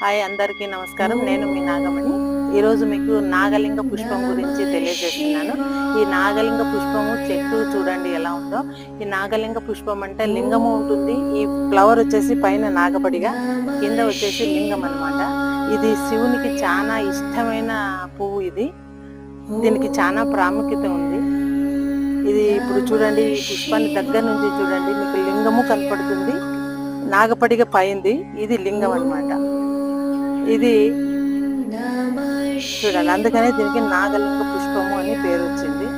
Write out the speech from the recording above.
Hi, అందరికీ నమస్కారం. నేను మీ నాగమణి. ఈరోజు మీకు నాగలింగ పుష్పం గురించి తెలియజేస్తున్నాను. ఈ నాగలింగ పుష్పము చెట్టు చూడండి ఎలా ఉందో. ఈ నాగలింగ పుష్పం అంటే లింగము ఉంటుంది. ఈ ఫ్లవర్ వచ్చేసి పైన నాగపడిగా, కింద వచ్చేసి లింగం అన్నమాట. ఇది శివునికి చాలా ఇష్టమైన పువ్వు. దీనికి చాలా ప్రాముఖ్యత ఉంది. ఇది ఇప్పుడు చూడండి, ఈ పుష్పాన్ని దగ్గర నుంచి చూడండి, మీకు లింగము కనపడుతుంది. నాగపడిగ పైంది, ఇది లింగం అన్నమాట. ఇది చూడండి, అందుకనే దీనికి నాగలింగ పుష్పము అని పేరు వచ్చింది.